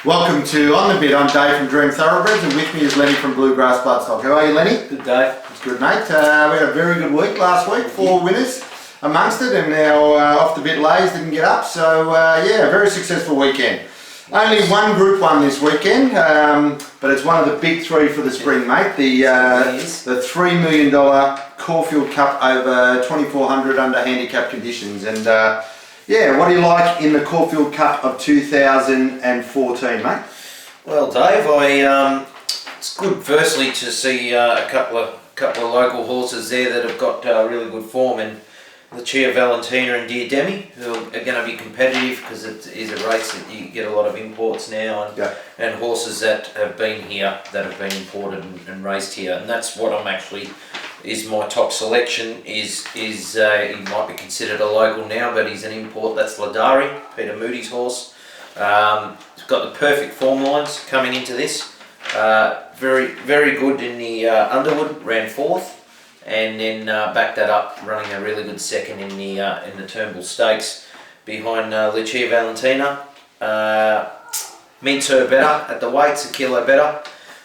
Welcome to On The Bit. I'm Dave from Dream Thoroughbreds, and with me is Lenny from Bluegrass Bloodstock. How are you, Lenny? Good, Dave. It's good, mate. We had a very good week last week, 4 winners amongst it, and now Off The Bit Lays didn't get up, so yeah, a very successful weekend. Only one Group 1 this weekend, but it's one of the big three for the spring, mate. The $3 million Caulfield Cup over 2,400 under handicap conditions. And yeah, what do you like in the Caulfield Cup of 2014, mate? Well, Dave, it's good firstly to see a couple of local horses there that have got really good form, and Lucia Valentina and Dear Demi, who are going to be competitive because it is a race that you get a lot of imports now, and horses that have been here, that have been imported and raced here, and that's what I'm actually is my top selection. Is he might be considered a local now, but he's an import. That's Ladari, Peter Moody's horse. He's got the perfect form lines coming into this. Very good in the Underwood, ran 4th. And then backed that up, running a really good second in the Turnbull Stakes behind Lucia Valentina. Meets her better at the weights, a kilo better.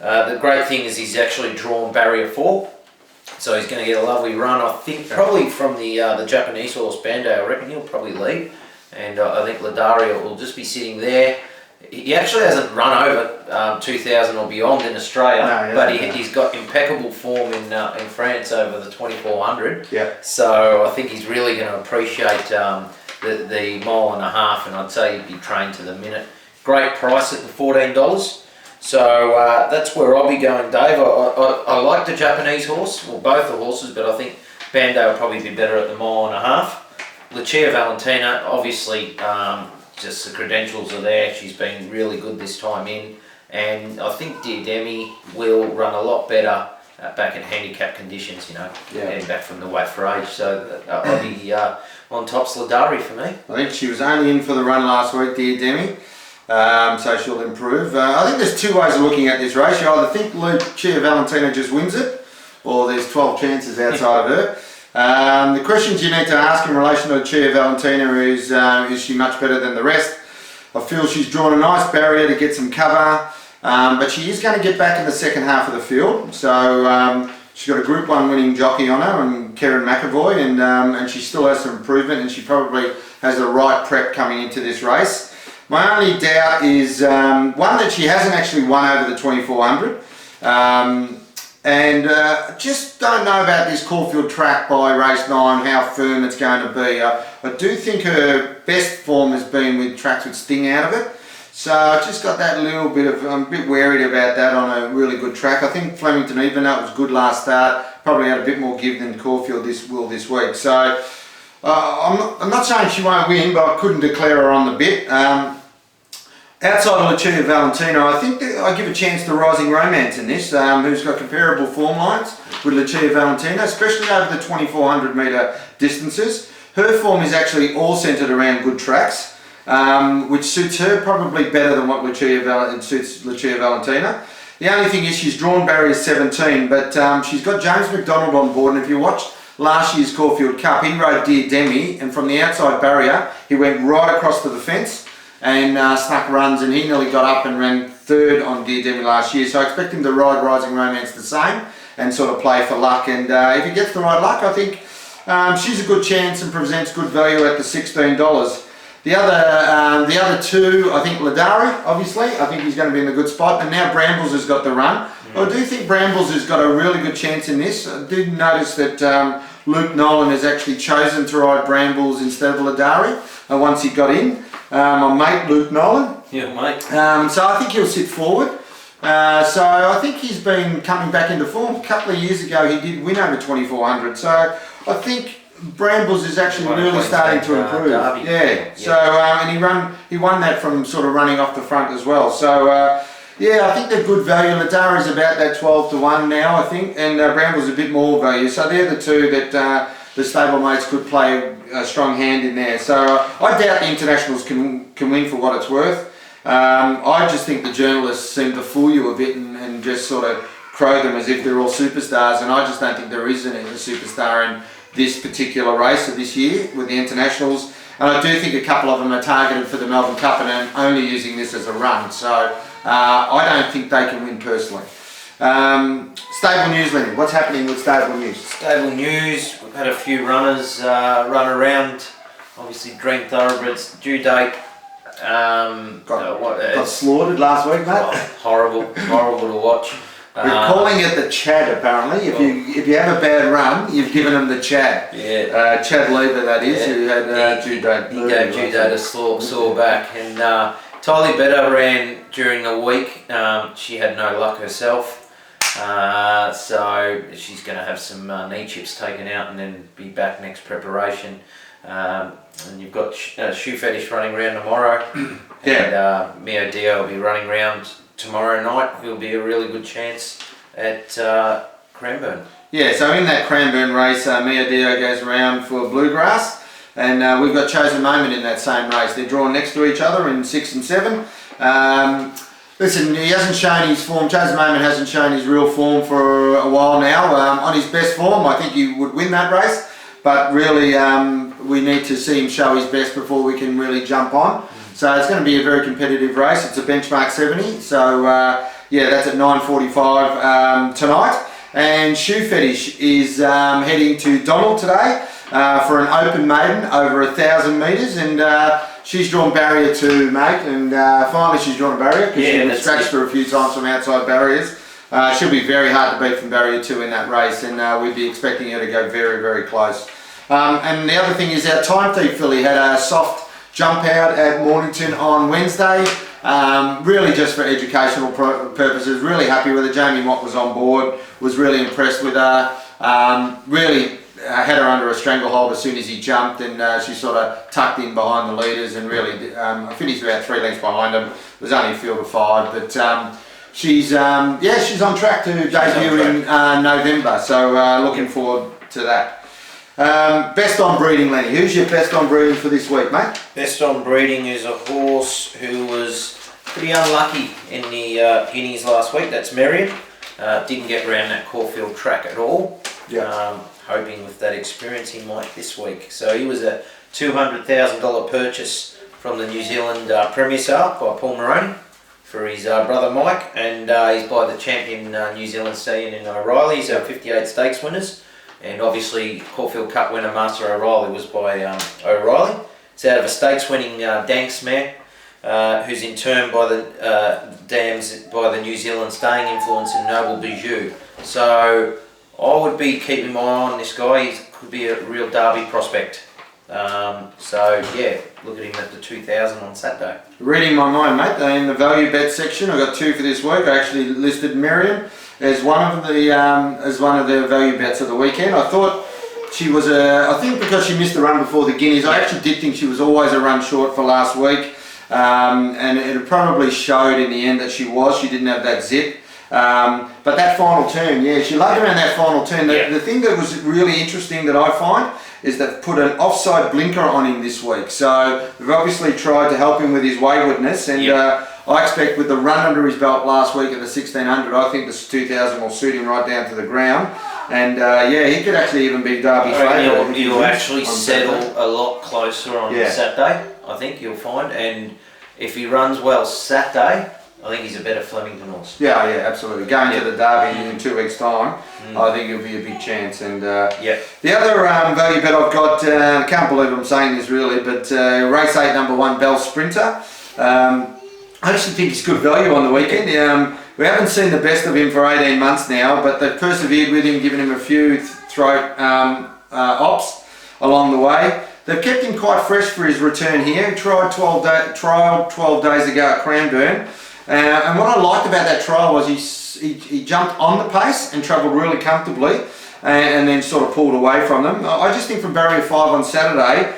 The great thing is he's actually drawn barrier 4, so he's going to get a lovely run. I think probably from the Japanese horse Bando. I reckon he'll probably lead, and I think Ladari will just be sitting there. He actually hasn't run over 2,000 or beyond in Australia, but he's got impeccable form in France over the 2,400. Yeah. So I think he's really going to appreciate the mile and a half, and I'd say he'd be trained to the minute. Great price at the $14. So that's where I'll be going, Dave. I like the Japanese horse, well, both the horses, but I think Bando will probably be better at the mile and a half. Lucia Valentina, obviously. Just the credentials are there. She's been really good this time in, and I think Dear Demi will run a lot better back in handicap conditions, heading back from the weight for age. So I'll be on top Ladari for me. I think she was only in for the run last week, Dear Demi, so she'll improve. I think there's two ways of looking at this race. You either think Lucia Valentina just wins it, or there's 12 chances outside of her. The questions you need to ask in relation to Lucia Valentina is she much better than the rest? I feel she's drawn a nice barrier to get some cover, but she is going to get back in the second half of the field. So she's got a Group 1 winning jockey on her, and Karen McAvoy, and she still has some improvement, and she probably has the right prep coming into this race. My only doubt is one, that she hasn't actually won over the 2,400. And just don't know about this Caulfield track by race 9, how firm it's going to be. I do think her best form has been with tracks with sting out of it. So I just got that little bit of, I'm a bit worried about that on a really good track. I think Flemington Evenut was good last start, probably had a bit more give than Caulfield this week. So I'm not saying she won't win, but I couldn't declare her on the bit. Outside of Lucia Valentina, I think that I give a chance to Rising Romance in this, who's got comparable form lines with Lucia Valentina, especially over the 2,400 metre distances. Her form is actually all centred around good tracks, which suits her probably better than what suits Lucia Valentina. The only thing is she's drawn barrier 17, but she's got James McDonald on board, and if you watched last year's Caulfield Cup, he rode Dear Demi, and from the outside barrier, he went right across to the fence and snuck runs, and he nearly got up and ran 3rd on Dear Demi last year. So I expect him to ride Rising Romance the same and sort of play for luck, and if he gets the right luck, I think she's a good chance and presents good value at the $16. The other two, I think Ladari, obviously, I think he's going to be in a good spot, and now Brambles has got the run. I do think Brambles has got a really good chance in this. I did notice that Luke Nolan has actually chosen to ride Brambles instead of Ladari once he got in. My mate Luke Nolan. Yeah, mate. So I think he'll sit forward. So I think he's been coming back into form. A couple of years ago he did win over 2,400. So I think Brambles is actually really starting to improve. Yeah. So and he won that from sort of running off the front as well. So yeah, I think they're good value. Ladari's about that 12 to 1 now, I think, and Brambles a bit more value. So they're the two that the stablemates could play a strong hand in there. So I doubt the internationals can win for what it's worth. I just think the journalists seem to fool you a bit and just sort of crow them as if they're all superstars, and I just don't think there is a superstar in this particular race of this year with the internationals. And I do think a couple of them are targeted for the Melbourne Cup and only using this as a run. So I don't think they can win personally. Stable news, Lenny. What's happening with stable news? Stable news. We've had a few runners run around. Obviously, Dream Thoroughbreds due date. Got slaughtered last week, mate. Oh, horrible to watch. We're calling it the Chad, apparently. If you have a bad run, you've given them the Chad. Yeah. Chad Lever, that is, who had due date. He gave due date a sore back. And Tylee Better ran during the week. She had no luck herself. So she's going to have some knee chips taken out and then be back next preparation. And you've got Shoe Fetish running around tomorrow. And Mio Dio will be running around tomorrow night. It'll be a really good chance at Cranbourne. Yeah, so in that Cranbourne race, Mio Dio goes around for Bluegrass, and we've got Chosen Moment in that same race. They're drawn next to each other in 6 and 7. Listen, he hasn't shown his form. Chosen Moment hasn't shown his real form for a while now. On his best form, I think he would win that race, but really we need to see him show his best before we can really jump on. So it's going to be a very competitive race. It's a benchmark 70, so yeah, that's at 9:45 tonight. And Shoe Fetish is heading to Donald today for an open maiden over 1,000 metres, and she's drawn barrier 2, mate, and finally she's drawn a barrier because she was scratched her a few times from outside barriers. She'll be very hard to beat from barrier 2 in that race, and we'd be expecting her to go very, very close. And the other thing is our Time Thief filly had a soft jump out at Mornington on Wednesday, really just for educational purposes. Really happy with her. Jamie Mott was on board, was really impressed with her, really had her under a stranglehold as soon as he jumped, and she sort of tucked in behind the leaders and really finished about 3 lengths behind them. It was only a field of 5, but she's on track to debut in November, so looking forward to that. Best on breeding, Lenny. Who's your best on breeding for this week, mate? Best on breeding is a horse who was pretty unlucky in the Guineas last week. That's Merion. Didn't get around that Caulfield track at all. Yeah. Hoping with that experience he might this week. So he was a $200,000 purchase from the New Zealand Premier Sale by Paul Moroney for his brother Mike, and he's by the champion New Zealand stallion in O'Reilly. He's our 58 stakes winners. And obviously Caulfield Cup winner Master O'Reilly was by O'Reilly. It's out of a stakes winning Danks mare, who's in turn by the dams by the New Zealand staying influence in Noble Bijou. So I would be keeping my eye on this guy. He could be a real derby prospect. So yeah, look at him at the 2000 on Saturday. Reading my mind, mate. In the value bet section, I got 2 for this week. I actually listed Miriam as one of the value bets of the weekend. I thought she was I think because she missed the run before the Guineas, I actually did think she was always a run short for last week, and it probably showed in the end that she was. She didn't have that zip. But that final turn, yeah, she lugged around that final turn. The thing that was really interesting that I find is they've put an offside blinker on him this week. So they've obviously tried to help him with his waywardness, and I expect with the run under his belt last week at the 1600, I think this 2000 will suit him right down to the ground. And yeah, he could actually even be Derby favourite. He'll actually settle a lot closer on Saturday, I think you'll find. And if he runs well Saturday, I think he's a better Flemington horse. Yeah, absolutely. Going to the Derby in 2 weeks' time, I think it'll be a big chance. And the other value bet I've got, I can't believe I'm saying this really, but race 8, number 1, Bell Sprinter. I actually think it's good value on the weekend. We haven't seen the best of him for 18 months now, but they've persevered with him, given him a few throat ops along the way. They've kept him quite fresh for his return here. He tried 12 days ago at Cranbourne. And what I liked about that trial was he jumped on the pace and travelled really comfortably and then sort of pulled away from them. I just think from barrier 5 on Saturday,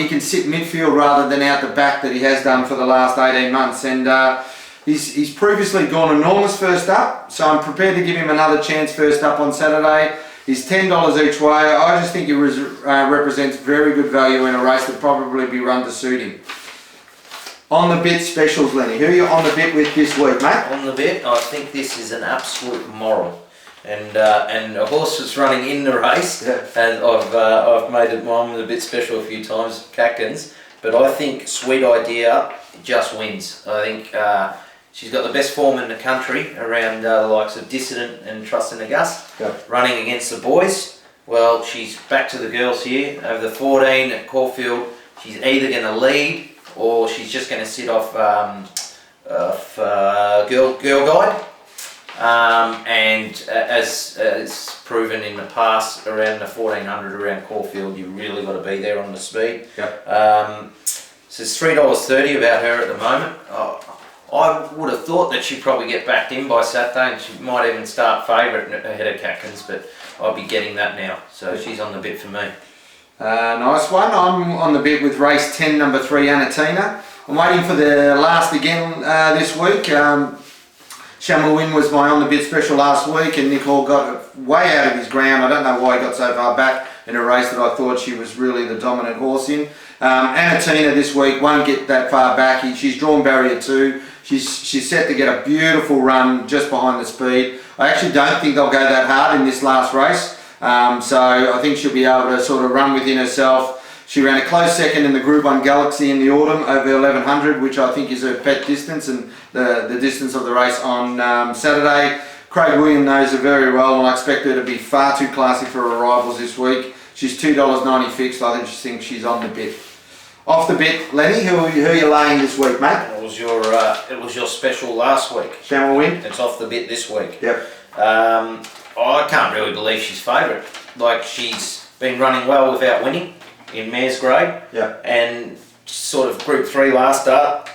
he can sit midfield rather than out the back that he has done for the last 18 months. And he's previously gone enormous first up, so I'm prepared to give him another chance first up on Saturday. He's $10 each way. I just think he represents very good value in a race that probably be run to suit him. On the bit specials, Lenny. Who are you on the bit with this week, mate? On the bit, I think this is an absolute moral. and a horse was running in the race. Yeah. And I've made it mine a bit special a few times, Catkins. But I think Sweet Idea just wins. I think she's got the best form in the country around the likes of Dissident and Trust in the Gus, running against the boys. Well, she's back to the girls here over the 14 at Caulfield. She's either going to lead or she's just going to sit off Girl Guide. And as proven in the past around the 1400 around Caulfield, you really got to be there on the speed. So it's $3.30 about her at the moment. I would have thought that she'd probably get backed in by Saturday, and she might even start favourite ahead of Catkins, but I'll be getting that now. So she's on the bit for me. Nice one. I'm on the bit with race 10, number 3, Anatina. I'm waiting for the last again this week. Shamawin was my on the bit special last week, and Nick Hall got way out of his ground. I don't know why he got so far back in a race that I thought she was really the dominant horse in. Anatina this week won't get that far back. She's drawn barrier 2. She's set to get a beautiful run just behind the speed. I actually don't think they'll go that hard in this last race. So I think she'll be able to sort of run within herself. She ran a close second in the Group 1 Galaxy in the autumn over 1100, which I think is her pet distance and the distance of the race on Saturday. Craig William knows her very well, and I expect her to be far too classy for her rivals this week. She's $2.90 fixed. I think she's on the bit. Off the bit, Lenny, who are you laying this week, mate? It was your special last week. Shamawin? It's off the bit this week. Yep. I can't really believe she's favourite. Like, she's been running well without winning in mare's grade. Yep. And sort of Group 3 last start,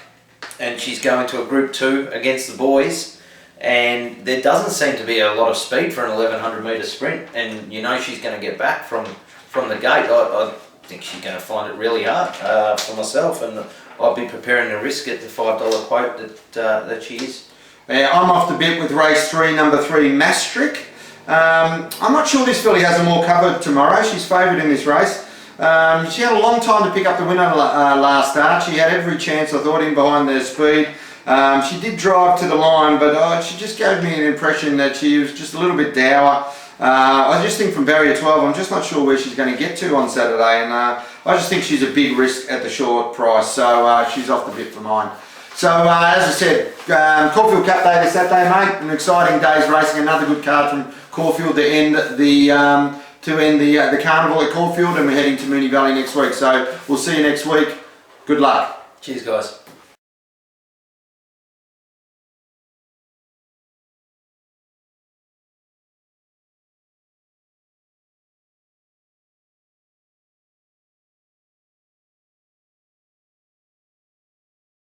and she's going to a Group 2 against the boys, and there doesn't seem to be a lot of speed for an 1100 metre sprint, and you know she's going to get back from the gate. I think she's going to find it really hard for myself, and I'll be preparing to risk it, the $5 quote that she is. I'm off the bit with race 3, number 3, Maastricht. I'm not sure this filly has a more covered tomorrow. She's favoured in this race. She had a long time to pick up the winner last start. She had every chance, I thought, in behind their speed. She did drive to the line, but she just gave me an impression that she was just a little bit dour. I just think from barrier 12, I'm just not sure where she's going to get to on Saturday, and I just think she's a big risk at the short price, so she's off the bit for mine. So as I said, Caulfield Cup Day this Saturday, mate. An exciting day's racing. Another good card from Caulfield to end the carnival at Caulfield, and we're heading to Moonee Valley next week. So we'll see you next week. Good luck. Cheers, guys.